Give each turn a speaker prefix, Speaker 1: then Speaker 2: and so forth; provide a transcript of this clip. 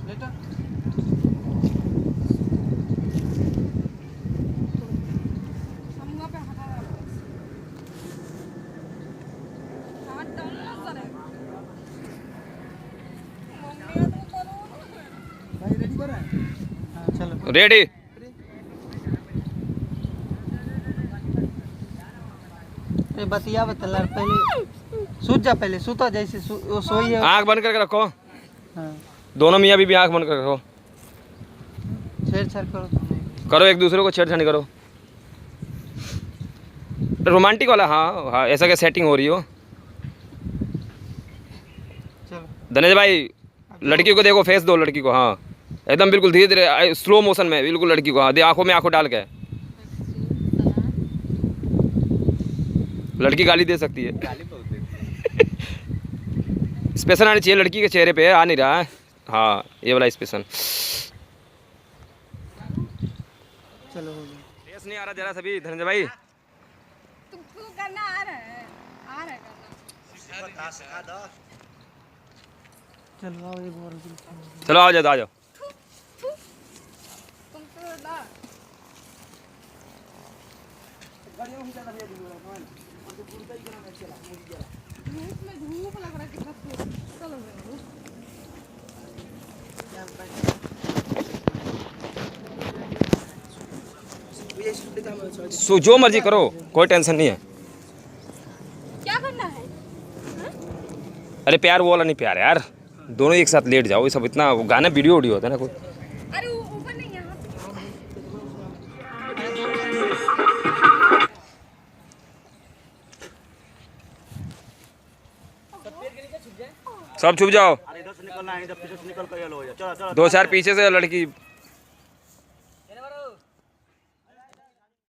Speaker 1: लेटा भाई रेडी कर रहा है? हाँ चलो
Speaker 2: रेडी।
Speaker 1: बतिया बतला पहले सूत जा, पहले सूता जैसे वो सोई है।
Speaker 2: आँख बंद करके रखो।
Speaker 1: हाँ
Speaker 2: दोनों मियाँ बीबी आँख बंद करके रखो।
Speaker 1: छेड़छाड़ करो
Speaker 2: करो एक दूसरे को, छेड़छाड़ करो। रोमांटिक वाला, हाँ हाँ, ऐसा क्या सेटिंग हो रही हो।
Speaker 1: चलो
Speaker 2: धनेश भाई लड़की को देखो, फेस दो लड़की को, हाँ एकदम बिल्कुल धीरे धीरे स्लो मोशन में बिल्कुल लड़की को, हाँ दे आंखों में आंखों डाल के। लड़की गाली दे सकती है। एक्सप्रेशन आनी चाहिए लड़की के चेहरे पे, आ नहीं रहा है। हाँ ये वाला एक्सप्रेशन।
Speaker 1: चलो हो गया।
Speaker 2: फेस नहीं आ रहा जरा सभी धनेश भाई।
Speaker 3: तुमको करना आ रहा है, आ रहा है करना।
Speaker 1: चलो आओ एक बार।
Speaker 2: चलो आ जाओ, आ जाओ।
Speaker 3: तुमको ना धूप में धूप लग रहा है, कितना चल रहा है।
Speaker 2: जो मर्जी करो, कोई टेंशन नहीं है।
Speaker 3: क्या करना है?
Speaker 2: अरे प्यार वो वाला नहीं, प्यार यार दोनों एक साथ लेट जाओ। ये सब इतना गाना वीडियो वीडियो होता है ना कोई।
Speaker 3: अरे ऊपर नहीं, यहाँ पे।
Speaker 2: सब छुप जाओ।
Speaker 4: इधर से निकलना है, इधर पीछे से निकल कर ये लो, चलो चलो।
Speaker 2: दो चार पीछे से लड़की